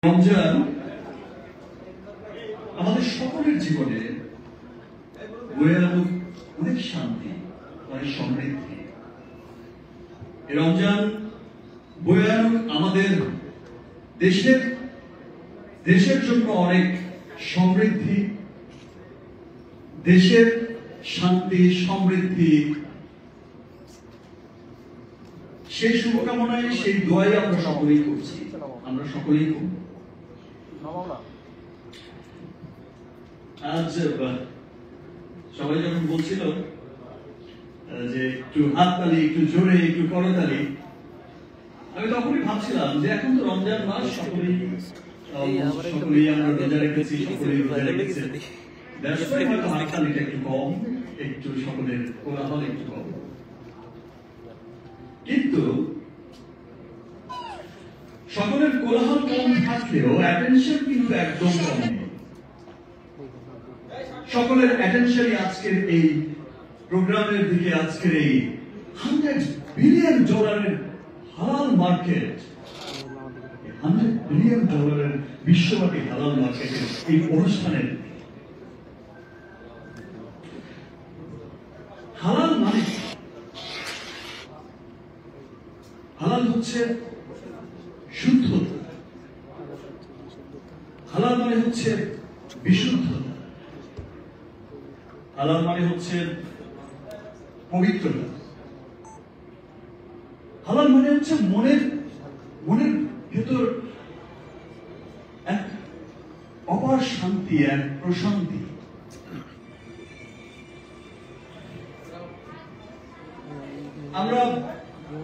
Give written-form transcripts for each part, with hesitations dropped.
রমজান আমাদের সকলের জীবনে বয়ে আনুক অনেক শান্তি, অনেক সমৃদ্ধি। রমজান বয়ে আনুক আমাদের দেশের জন্য অনেক সমৃদ্ধি, দেশের শান্তি সমৃদ্ধি। সেই শুভকামনায় সেই দোয়াই আমরা সকলেই করছি, আমরা সকলেই করব। আজ সবাই যখন বলছিল যে একটু হাততালি, একটু জোরে, একটু করতালি, আমি তখনই ভাবছিলাম যে এখন তো রমজান মাস, সকলেই আমরা রোজা রেখেছি, সকলেই রোজা রেখেছে, হয়তো হাততালিটা একটু কম, একটু সকলের কোলাহল একটু কম। কিন্তু সকলের কোলাহল কম থাকলেও অ্যাটেনশন কিন্তু একদম কম নেই। সকলের অ্যাটেনশনই আজকের এই প্রোগ্রামের দিকে, আজকের এই $100 বিলিয়ন হালাল মার্কেট, $100 বিলিয়ন বিশ্বব্যাপী হালাল মার্কেটের এই অনুষ্ঠানের। হালাল মানে হালাল হচ্ছে শুদ্ধতা, হালাল মানে হচ্ছে বিশুদ্ধতা, হালাল মানে হচ্ছে পবিত্রতা, হালাল মানে হচ্ছে মনের ভেতর এক অপার শান্তি, এক প্রশান্তি। আমরা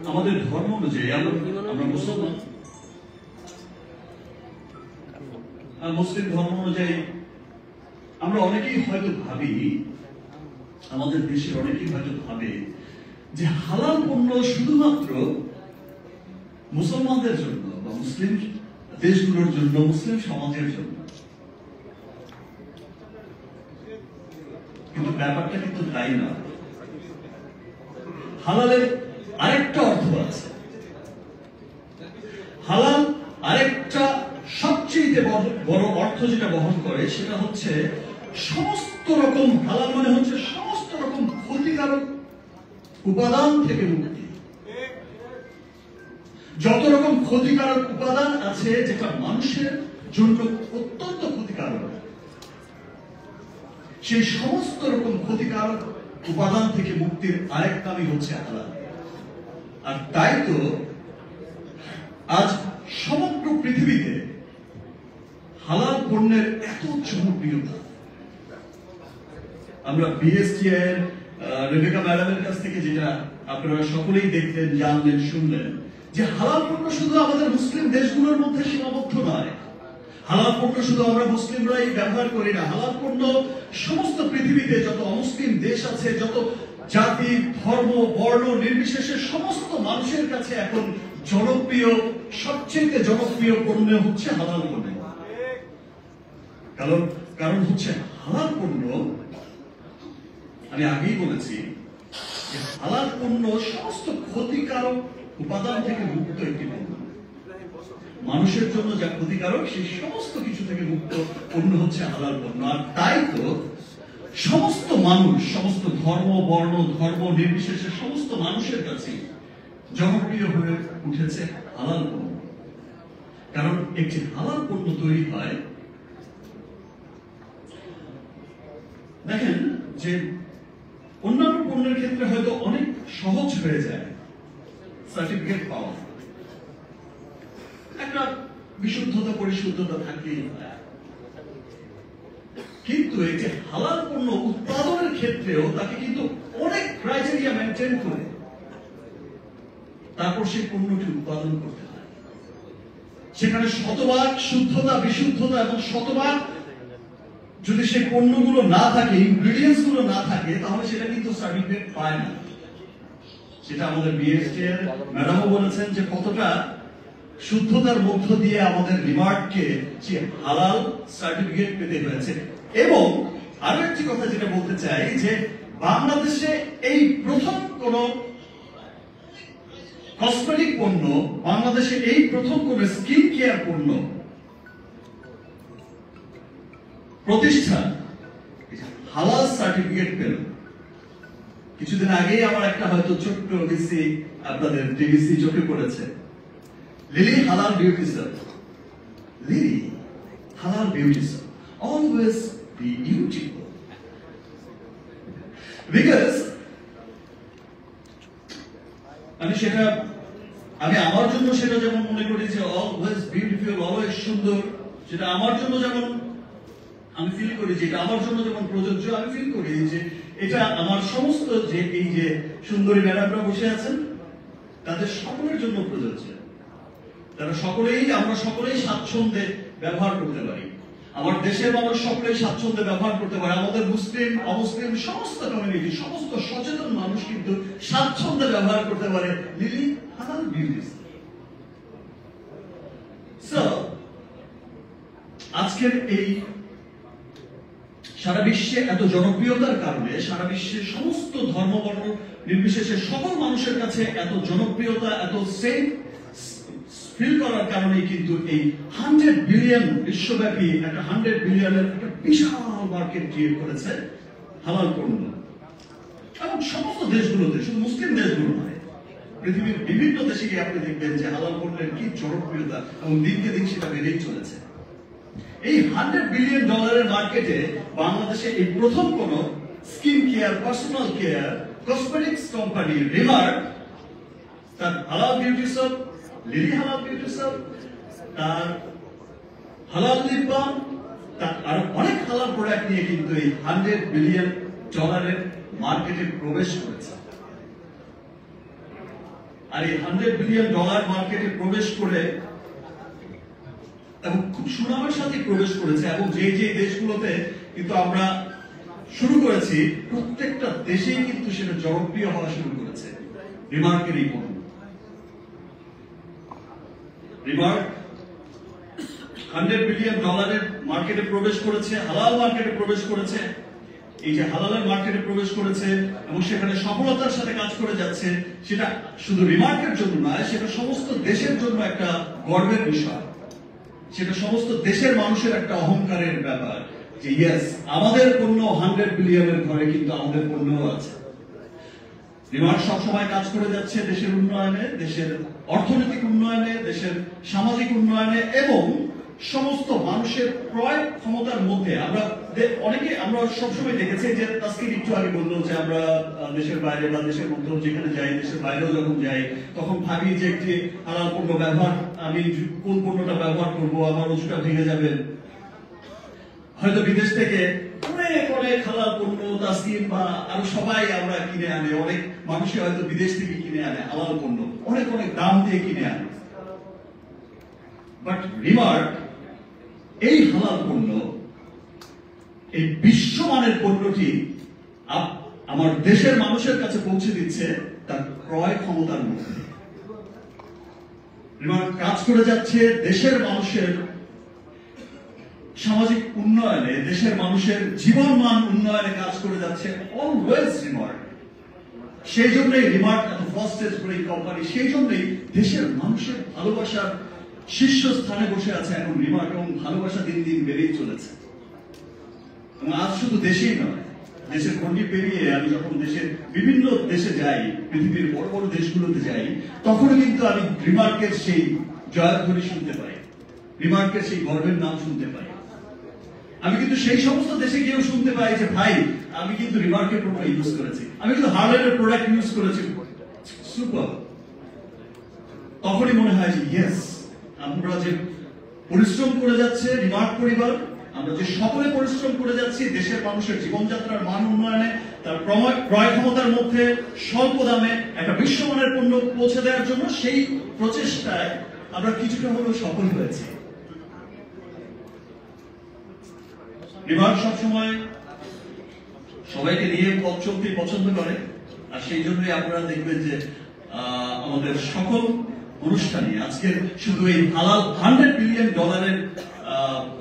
আমাদের ধর্ম অনুযায়ী আমরা মুসলিম ধর্ম অনুযায়ী আমরা অনেকেই হয়তো ভাবি, আমাদের দেশের অনেকেই হয়তো ভাবে যে হালাল পণ্য শুধুমাত্র মুসলমানদের জন্য বা মুসলিম দেশগুলোর জন্য, মুসলিম সমাজের জন্য। কিন্তু ব্যাপারটা কিন্তু তাই না। হালালের আরেকটা অর্থ আছে। হালাল আরেকটা সবচেয়ে বড় অর্থ যেটা বহন করে সেটা হচ্ছে সমস্ত রকম, হালাল মানে হচ্ছে সমস্ত রকম ক্ষতিকারক উপাদান থেকে মুক্তি। যত রকম ক্ষতিকারক উপাদান আছে যেটা মানুষের জন্য অত্যন্ত ক্ষতিকারক, সেই সমস্ত রকম ক্ষতিকারক উপাদান থেকে মুক্তির আরেক নামই হচ্ছে হালাল। আর তাই তো আজ সমগ্র পৃথিবীতে হালাল পণ্যের এত জনপ্রিয়তা। আমরা বিএসটিআই এর রেবেকা ম্যাডামের কাছ থেকে যেটা আপনারা সকলেই দেখলেন, জানলেন, শুনলেন যে হালাল পণ্য শুধু আমাদের মুসলিম দেশগুলোর মধ্যে সীমাবদ্ধ নয়। হালাল পণ্য শুধু আমরা মুসলিমরাই ব্যবহার করি না, হালাল পণ্য সমস্ত পৃথিবীতে যত অমুসলিম দেশ আছে, যত জাতি, ধর্ম, বর্ণ নির্বিশেষে সমস্ত মানুষের কাছে এখন জনপ্রিয়, সবচেয়ে জনপ্রিয় পণ্য হচ্ছে হালাল পণ্য। কারণ হচ্ছে হালাল পণ্য, আমি আগেই বলেছি যে হালাল পণ্য সমস্ত ক্ষতিকারক উপাদান থেকে মুক্ত একটি পণ্য। মানুষের জন্য যা ক্ষতিকারক সেই সমস্ত কিছু থেকে মুক্ত পণ্য হচ্ছে হালাল পণ্য। আর তাই তো সমস্ত মানুষ, সমস্ত ধর্ম, বর্ণ, ধর্ম নির্বিশেষে সমস্ত মানুষের কাছে জনপ্রিয় হয়ে উঠেছে হালাল পণ্য। কারণ একটি হালাল পণ্য তৈরি হয়, দেখেন যে অন্যান্য পণ্যের ক্ষেত্রে হয়তো অনেক সহজ হয়ে যায় সার্টিফিকেট পাওয়া, একটা বিশুদ্ধতা পরিশুদ্ধতা থাকলেই হয়। কিন্তু এই যে হালাল পণ্য উৎপাদনের ক্ষেত্রেও তাকে কিন্তু অনেক ক্রাইটেরিয়া মেনটেন করে তারপর সেই পণ্যটি উৎপাদন করতে হয়। সেখানে শতভাগ শুদ্ধতা, বিশুদ্ধতা এবং শতভাগ যদি সেই পণ্যগুলো না থাকে, ইনগ্রেডিয়েন্টস গুলো না থাকে, তাহলে সেটা কিন্তু সার্টিফিকেট পায় না। সেটা আমাদের বিএসটিআই ম্যাডামও বলেছেন যে কতটা শুদ্ধতার মধ্য দিয়ে আমাদের রিমার্ককে যে হালাল সার্টিফিকেট পেতে হয়েছে। এবং আরো একটি কথা যেটা বলতে চাই যে বাংলাদেশে এই প্রথম কোন কসমেটিক পণ্য, বাংলাদেশে এই প্রথম কোন স্কিন কেয়ার পণ্য প্রতিষ্ঠান হালাল সার্টিফিকেট পেল। কিছুদিন আগেই আমার একটা হয়তো ছোট্ট ভিসি আপনাদের ডিভিসি চোখে পড়েছে, লিলি হালাল বিউটি সালন। লিলি হালাল beauty salon, always be beautiful. Because আমি আমার জন্য সেটা যেমন মনে করি যে অলওয়েজ বিউটিফুল, অলওয়েজ সুন্দর, সেটা আমার জন্য যেমন আমি ফিল করি যে এটা আমার জন্য যেমন প্রযোজ্য, আমি ফিল করি যে এটা আমার সমস্ত যে এই যে সুন্দরী ম্যাডামরা বসে আছেন তাদের সকলের জন্য প্রযোজ্য। তারা সকলেই, আমরা সকলেই স্বাচ্ছন্দ্যে ব্যবহার করতে পারি। আমার দেশের মানুষ সকলেই স্বাচ্ছন্দ্যে ব্যবহার করতে পারে। আমাদের মুসলিম অমুসলিম সমস্ত কমিউনিটি, সমস্ত সচেতন মানুষ কিন্তু স্বাচ্ছন্দ্যে ব্যবহার করতে পারে লিলি হালাল বিউটি। সো আজকের এই সারা বিশ্বে এত জনপ্রিয়তার কারণে, সারা বিশ্বের সমস্ত ধর্ম বর্ণ নির্বিশেষে সকল মানুষের কাছে এত জনপ্রিয়তা, এত সেফ ফিল করার কারণে কিন্তু এই 100 বিলিয়ন বিশ্বব্যাপী একটা 100 বিলিয়নের একটা বিশাল মার্কেট ক্রিয়েট করেছে হালাল পণ্য। এবং সমস্ত দেশগুলোতে, শুধু মুসলিম দেশগুলো নয়, পৃথিবীর বিভিন্ন দেশে গিয়ে আপনি দেখবেন যে হালাল পণ্যের কি জনপ্রিয়তা এবং দিনকে দিন সেটা বেড়েই চলেছে। এই 100 বিলিয়ন ডলারের মার্কেটে বাংলাদেশে এই প্রথম কোন skin care, personal care, cosmetics company remark তার হালাল বিউটি সোপ, লিলি হালাল বিউটি সোপ, তার হালাল লিপ বাম, তার আরো অনেক হালাল প্রোডাক্ট নিয়ে কিন্তু এই 100 বিলিয়ন ডলারের মার্কেটে প্রবেশ করেছে। আর এই 100 বিলিয়ন ডলার মার্কেটে প্রবেশ করে এবং খুব সুনামের সাথে প্রবেশ করেছে। এবং যে যে দেশগুলোতে কিন্তু আমরা শুরু করেছি, প্রত্যেকটা দেশেই কিন্তু সেটা জনপ্রিয় হওয়া শুরু করেছে রিমার্কের এই পণ্য। রিমার্ক 100 বিলিয়ন ডলারের মার্কেটে প্রবেশ করেছে, হালাল মার্কেটে প্রবেশ করেছে। এই যে হালালের মার্কেটে প্রবেশ করেছে এবং সেখানে সফলতার সাথে কাজ করে যাচ্ছে, সেটা শুধু রিমার্কের জন্য নয়, সেটা সমস্ত দেশের জন্য একটা গর্বের বিষয়। সেটা সমস্ত দেশের মানুষের একটা অহংকারের ব্যাপার যে ইয়েস, আমাদের পণ্য 100 বিলিয়নের ঘরে কিন্তু আমাদের পণ্যও আছে। রিমার্ক সবসময় কাজ করে যাচ্ছে দেশের উন্নয়নে, দেশের অর্থনৈতিক উন্নয়নে, দেশের সামাজিক উন্নয়নে এবং সমস্ত মানুষের ক্রয় ক্ষমতার মধ্যে। আমরা সবসময় দেখেছি যে তাসকিন একটু আগে বললো যে আমরা দেশের বাইরে বা দেশের মধ্যেও যেখানে যাই, দেশের বাইরেও যখন যাই, তখন ভাবি যে একটি হালাল পণ্য ব্যবহার, আমি কোন পণ্যটা ব্যবহার করবো, আমার ওষুধটা ভেঙে যাবে। হয়তো বিদেশ থেকে অনেক অনেক হালাল পণ্য তাসকিন বা আরো সবাই আমরা কিনে আনে, অনেক মানুষই হয়তো বিদেশ থেকে কিনে আনে হালাল পণ্য, অনেক অনেক দাম দিয়ে কিনে আনে। বাট রিমার্ক এই হালাল পণ্য, এই বিশ্বমানের পণ্যটি আমার দেশের মানুষের কাছে পৌঁছে দিচ্ছে তার ক্রয় ক্ষমতার মধ্যে। রিমার্ক কাজ করে যাচ্ছে দেশের মানুষের সামাজিক উন্নয়নে, দেশের মানুষের জীবন মান উন্নয়নে কাজ করে যাচ্ছে অলওয়েজ রিমার্ক। সেই জন্যই রিমার্ক এত ফাস্টেস্ট গ্রোয়িং কোম্পানি, সেই জন্যই দেশের মানুষের ভালোবাসার শীর্ষস্থানে বসে আছে এখন রিমার্ক, এবং ভালোবাসা দিন দিন বেড়েই চলেছে। এবং আজ শুধু দেশেই নয়, দেশের গণ্ডি পেরিয়ে আমি যখন দেশের বিভিন্ন দেশে যাই, পৃথিবীর বড় বড় দেশগুলোতে যাই, তখনও কিন্তু আমি রিমার্কের সেই জয়ধ্বনি শুনতে পাই, রিমার্কের সেই গর্বের নাম শুনতে পাই। আমি কিন্তু সেই সমস্ত দেশে গিয়েও শুনতে পাই যে ভাই, আমি কিন্তু রিমার্কের প্রোডাক্ট ইউজ করেছি, আমি কিন্তু হার্লের প্রোডাক্ট ইউজ করেছি, সুপার। তখনই মনে হয় যে ইয়েস, আমরা যে পরিশ্রম করে যাচ্ছে রিমার্ক পরিবার, আমরা যে সকলে পরিশ্রম করে যাচ্ছি দেশের মানুষের জীবনযাত্রার মান উন্নয়নে, তার ক্রয় ক্ষমতার মধ্যে স্বল্প দামে একটা বিশ্বমানের পণ্য পৌঁছে দেওয়ার জন্য, সেই প্রচেষ্টায় আমরা কিছুটা হলেও সফল হয়েছি। রিমার্ক সবসময় সবাইকে নিয়ে পথ চলতে পছন্দ করে, আর সেই জন্যই আপনারা দেখবেন যে আমাদের সকল অনুষ্ঠানে, আজকে শুধু এই হালাল 100 বিলিয়ন ডলারের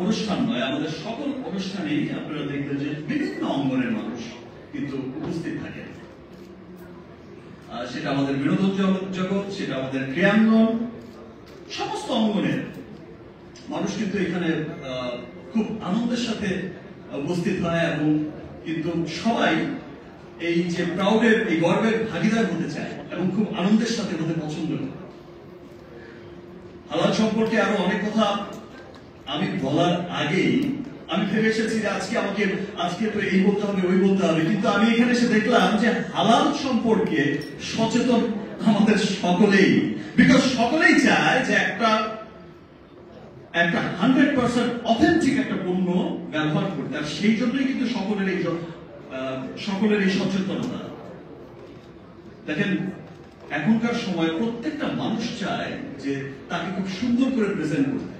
অনুষ্ঠান নয়, আমাদের সকল অনুষ্ঠানেই আপনারা দেখবেন যে বিভিন্ন অঙ্গনের মানুষ কিন্তু উপস্থিত থাকেন। সেটা আমাদের বিনোদন জগৎ, সেটা আমাদের ক্রীড়াঙ্গন, সমস্ত অঙ্গনের মানুষ কিন্তু এখানে খুব আনন্দের সাথে উপস্থিত হয় এবং কিন্তু সবাই এই যে প্রাউডের এই গর্বের ভাগিদার হতে চায় এবং খুব আনন্দের সাথে হতে পছন্দ করে। হালাল সম্পর্কে আরো অনেক কথা আমি বলার আগেই আমি ভেবে এসেছি যে আজকে তো এই বলতে হবে ওই বলতে হবে, কিন্তু আমি এখানে এসে দেখলাম যে হালাল সম্পর্কে সচেতন আমাদের সকলেই, বিকজ সকলেই চায় যে একটা 100% অথেন্টিক একটা পণ্য ব্যবহার করতে, আর সেই জন্যই কিন্তু সকলের এই সচেতনতা। দেখেন এখনকার সময় প্রত্যেকটা মানুষ চায় যে তাকে খুব সুন্দর করে প্রেজেন্ট করতে।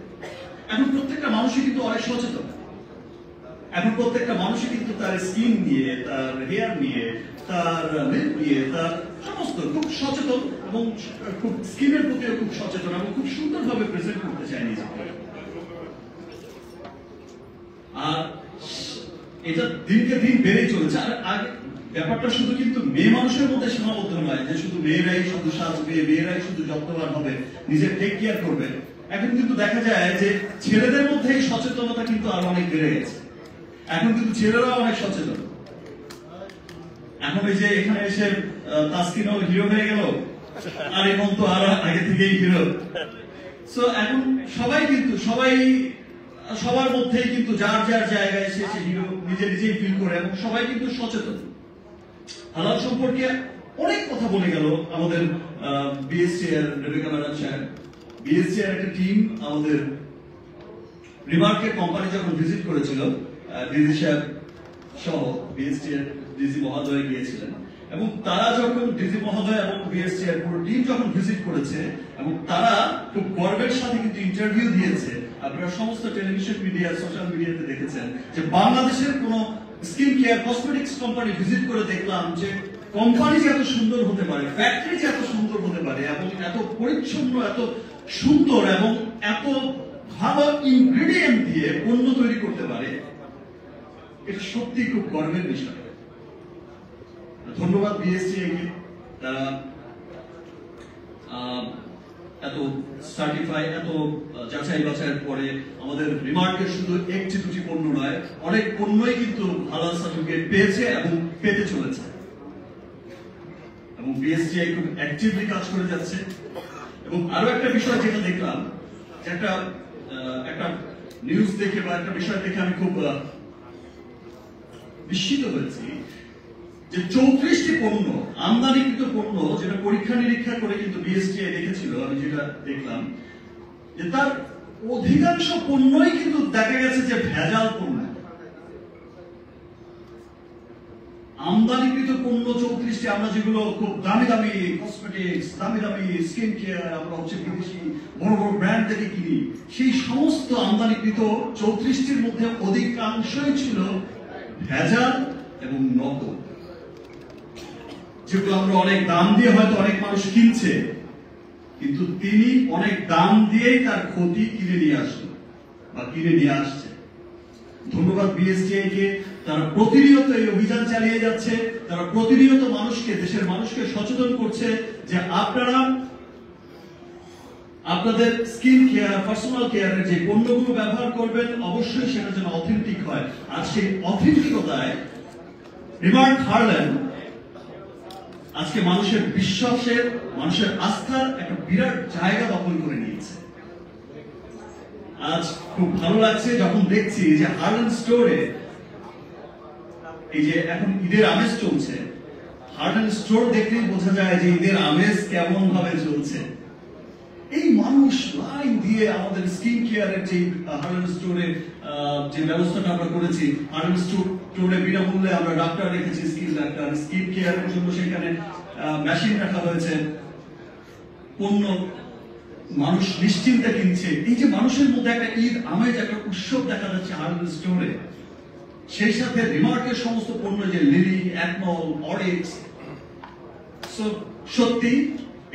এখন প্রত্যেকটা মানুষই কিন্তু অনেক সচেতন। এখন প্রত্যেকটা মানুষই কিন্তু তার স্কিন নিয়ে, তার হেয়ার নিয়ে, তার লিপ নিয়ে, তার সমস্ত খুব সচেতন এবং খুব স্কিনের প্রতিও খুব সচেতন এবং খুব সুন্দরভাবে প্রেজেন্ট করতে চায় নিজেকে। আর এটা দিনকে দিন বেড়েই চলেছে। আর ব্যাপারটা শুধু কিন্তু মেয়ে মানুষের মধ্যে সীমাবদ্ধ নয় যে শুধু মেয়েরাই শুধু সাজবে, মেয়েরাই শুধু যত্নবান হবে, নিজের টেক কেয়ার করবে। এখন কিন্তু দেখা যায় যে ছেলেদের মধ্যে এই সচেতনতা কিন্তু আরো অনেক বেড়ে গেছে। এখন কিন্তু ছেলেরাও অনেক সচেতন। এখন এই যে এখানে এসে তাসকিনও হিরো হয়ে গেল, আর এখন তো আরো আগে থেকেই হিরো। সো এখন সবার মধ্যেই কিন্তু যার যার জায়গায় সে হিরো নিজেই ফিল করে এবং সবাই কিন্তু সচেতন। হালাল সম্পর্কে অনেক কথা বলে গেল আমাদের বিএসসিআর রেবেকা ম্যাডাম সাহেব। বিএসসিআর একটা টিম আমাদের রিমার্কের কোম্পানি যখন ভিজিট করেছিল, ডিজি সাহেব সহ বিএসসিআর ডিজি মহোদয় গিয়েছিলেন এবং তারা যখন ডিজি মহোদয় এবং বিএসসিআর পুরো টিম যখন ভিজিট করেছে এবং তারা খুব গর্বের সাথে কিন্তু ইন্টারভিউ দিয়েছে। আপনারা সমস্ত টেলিভিশন মিডিয়া, সোশ্যাল মিডিয়াতে দেখেছেন যে বাংলাদেশের কোন skin care cosmetics company visit করে দেখলাম যে কোম্পানি যে এত সুন্দর হতে পারে, ফ্যাক্টরি যে এত সুন্দর হতে পারে এবং এত পরিচ্ছন্ন, এত সুন্দর এবং এত ভালো ইনগ্রেডিয়েন্ট দিয়ে পণ্য তৈরি করতে পারে, এটা সত্যি খুব গর্বের বিষয়। ধন্যবাদ বিএসসিআই কে, তারা এত সার্টিফাই, এত যাচাই বাছাইয়ের পরে আমাদের রিমার্কের শুধু একটি দুটি পণ্য নয়, অনেক পণ্যই কিন্তু হালাল সার্টিফিকেট পেয়েছে এবং পেতে চলেছে। এবং বিএসসিআই খুব অ্যাক্টিভলি কাজ করে যাচ্ছে। এবং আরো একটা বিষয় যেটা দেখলাম, যে একটা নিউজ দেখে বা একটা বিষয় দেখে আমি খুব বিস্মিত হয়েছি যে 34টি পণ্য, আমদানিকৃত পণ্য, যেটা পরীক্ষা নিরীক্ষা করে কিন্তু বিএসটিআই দেখেছিল, আমি যেটা দেখলাম যে তার অধিকাংশ পণ্যই কিন্তু দেখা গেছে যে ভেজাল পণ্য। আমদানিকৃত পণ্য 34টি, আমরা যেগুলো খুব দামি দামি কসমেটিক্স, দামি দামি স্কিন কেয়ার আমরা হচ্ছে বিদেশি বড় বড় ব্র্যান্ড থেকে কিনি, সেই সমস্ত আমদানিকৃত 34টির মধ্যে অধিকাংশই ছিল ভেজাল এবং নকল, যেগুলো আমরা অনেক দাম দিয়ে হয়তো অনেক মানুষ কিনছে, কিন্তু তিনি অনেক দাম দিয়েই তার ক্ষতি কিনে নিয়ে আসলো বা কিনে নিয়ে আসছে। ধন্যবাদ বিএসটিআই কে, তারা প্রতিনিয়ত এই অভিযান চালিয়ে যাচ্ছে, তারা প্রতিনিয়ত দেশের মানুষকে সচেতন করছে যে আপনারা আপনাদের স্কিন কেয়ার, পার্সোনাল কেয়ারের যে পণ্যগুলো ব্যবহার করবেন অবশ্যই সেটা যেন অথেন্টিক হয়। আর সেই অথেন্টিকতায় রিমার্ক হারল্যান্ড আজকে মানুষের বিশ্বাসের, মানুষের আস্থার একটা বিরাট জায়গা দখল করে নিয়েছে। আজ খুব ভালো লাগছে যখন দেখছি যে হারল্যান্ড স্টোরে, এই যে এখন ঈদের আমেজ চলছে, হারল্যান্ড স্টোর দেখলেই বোঝা যায় যে ঈদের আমেজ কেমন ভাবে চলছে। এই মানুষ লাইন দিয়ে আমাদের স্কিন কেয়ারের যে হারল্যান্ড স্টোরে যে ব্যবস্থাটা আমরা করেছি, হারল্যান্ড স্টোরে বিনামূল্যে আমরা ডাক্তার রেখেছি, স্কিন ডাক্তার, স্কিন কেয়ারের জন্য সেখানে মেশিন রাখা হয়েছে, পণ্য মানুষ নিশ্চিন্তে কিনছে। এই যে মানুষের মধ্যে একটা ঈদ আমেজ, একটা উৎসব দেখা যাচ্ছে হারল্যান্ড স্টোরে। সেই সাথে রিমার্কের সমস্ত পণ্য, যে লিলি, অ্যাকমল, অরিক্স, সত্যি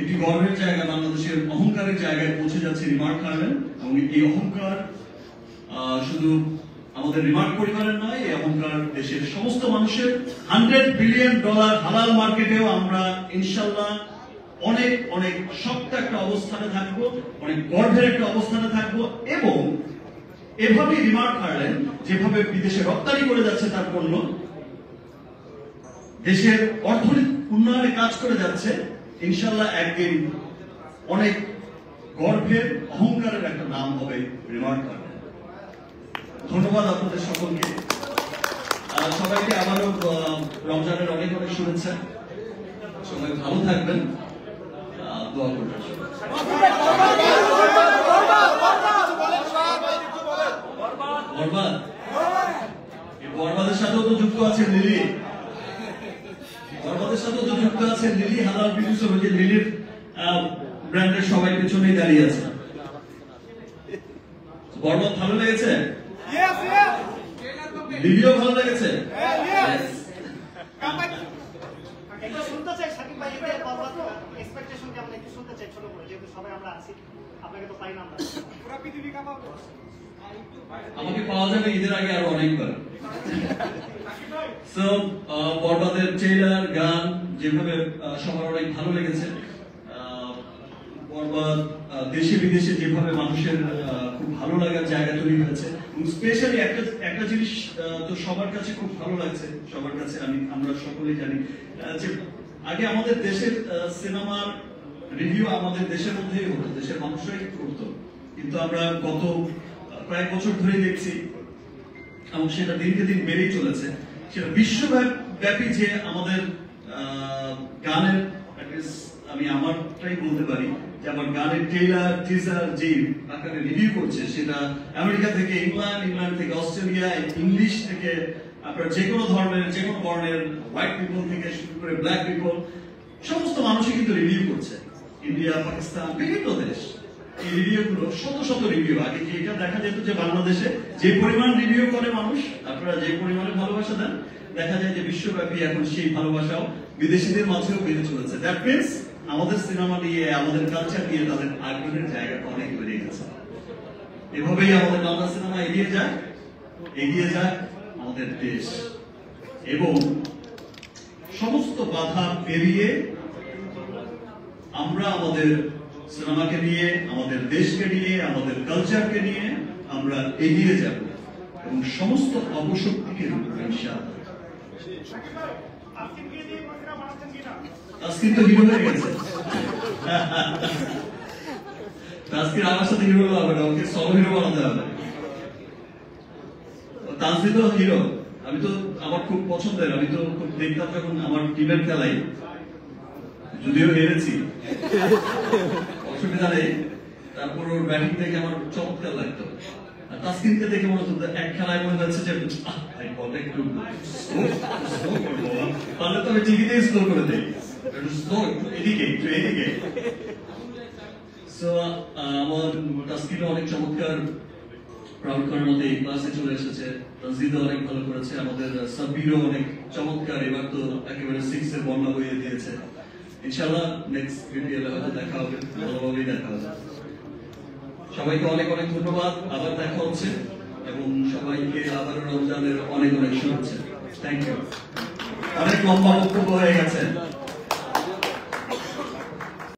এটি গর্বের জায়গা, বাংলাদেশের অহংকারের জায়গায় পৌঁছে যাচ্ছে রিমার্ক হারল্যান্ড। এবং এই অহংকার শুধু আমাদের রিমার্ক পরিবারের নয়, এই অহংকার দেশের সমস্ত মানুষের। $100 বিলিয়ন হালাল মার্কেটেও আমরা ইনশাল্লাহ অনেক অনেক শক্ত একটা অবস্থানে থাকবো, অনেক গর্বের একটা অবস্থানে থাকবো। এবং এভাবেই রিমার্ক হারলেন যেভাবে বিদেশে রপ্তানি করে যাচ্ছে তার পণ্য, দেশের অর্থনৈতিক উন্নয়নে কাজ করে যাচ্ছে, ইনশাল্লাহ একদিন অনেক গর্বের অহংকারের একটা নাম হবে রিমার্ক হারলেন। ধন্যবাদ আপনাদের সকলকে, সবাইকে আবারও রমজানের অনেক অনেক শুভেচ্ছা। সবাই ভালো থাকবেন, দোয়া করবেন। বরবাদের সাথেও তো যুক্ত আছেন লিলি, বরবাদের সাথেও তো যুক্ত আছেন লিলি হালাল বিউটি শপ, যে লিলির ব্র্যান্ডের সবাই পেছনেই দাঁড়িয়ে আছে। বরবাদ ভালো লেগেছে? লিলিও ভালো লেগেছে? আমাকে পাওয়া যাবে ঈদের আগে আরো অনেকবার। সো বরবাদের ট্রেলার, গান যেভাবে সবার অনেক ভালো লেগেছে, বরবাদ দেশে বিদেশে যেভাবে মানুষের খুব ভালো লাগার জায়গা তৈরি হয়েছে, স্পেশালি একটা জিনিস তো সবার কাছে খুব ভালো লাগছে, সবার কাছে আমরা সকলেই জানি যে আগে আমাদের দেশের সিনেমার রিভিউ আমাদের দেশের মধ্যেই হতো, দেশের মানুষরাই করতো, কিন্তু আমরা গত কয়েক বছর ধরে দেখছি এবং সেটা দিনকে দিন বেড়েই চলেছে, সেটা বিশ্বব্যাপী যে আমাদের গানের, আমি আমারটাই বলতে পারি যে আমার গানের ট্রেলার, টিজার যে আকারে রিভিউ করছে, সেটা আমেরিকা থেকে ইংল্যান্ড থেকে অস্ট্রেলিয়া, ইংলিশ থেকে আপনার যে কোনো ধর্মের, যে কোনো বর্ণের, হোয়াইট পিপল থেকে শুরু করে ব্ল্যাক পিপল, সমস্ত মানুষই কিন্তু রিভিউ করছে। ইন্ডিয়া, পাকিস্তান, বিভিন্ন দেশ এই রিভিউ গুলো, শত শত রিভিউ। আগে কি এটা দেখা যেত যে বাংলাদেশে যে পরিমাণ রিভিউ করে মানুষ, আপনারা যে পরিমাণে ভালোবাসা দেন, দেখা যায় যে বিশ্বব্যাপী এখন সেই ভালোবাসাও বিদেশিদের মাঝেও বেড়ে চলেছে। দ্যাট মিনস আমাদের সিনেমা নিয়ে, আমাদের কালচার নিয়ে তাদের আগ্রহের জায়গাটা অনেক বেড়ে গেছে। এভাবেই আমাদের বাংলা সিনেমা এগিয়ে যায় আমাদের দেশ, এবং সমস্ত বাধা পেরিয়ে আমরা আমাদের সিনেমাকে নিয়ে, আমাদের দেশকে নিয়ে, আমাদের কালচারকে নিয়ে আমরা এগিয়ে যাব এবং সমস্ত অপশক্তিকে ইনশাআল্লাহ। তাসকিন তো হিরো হয়ে গেছে, তাসকিন আমার সাথে হিরো হবে না, ওকে সব হিরো বানাতে হবে। তাসকিন তো হিরো, আমি তো আমার খুব পছন্দের, আমি তো খুব দেখতাম যখন আমার টিমের খেলাই, যদিও হেরেছি অসুবিধা নেই, তারপর ওর ব্যাটিং দেখে আমার চমৎকার লাগতো। আর তাসকিনকে দেখে মনে হতো এক খেলায় মনে হচ্ছে যে বলটা একটু পারলে তো আমি টিভিতেই স্কোর করে দিই, এদিকে। সো আমার তাসকিন অনেক চমৎকার, প্রাউড করার মধ্যে এই ক্লাসে চলে এসেছে। তানজিদও অনেক ভালো করেছে, আমাদের সাব্বিরও অনেক চমৎকার, এবার তো একেবারে 6 এর বন্যা বইয়ে দিয়েছে। ইনশাআল্লাহ নেক্সট ভিডিওতে হয়তো দেখা হবে, ভালোভাবেই দেখা হবে। সবাইকে অনেক অনেক ধন্যবাদ, আবার দেখা হচ্ছে, এবং সবাইকে আবারও রমজানের অনেক অনেক শুভেচ্ছা। Thank you. অনেক লম্বা বক্তব্য হয়ে গেছে।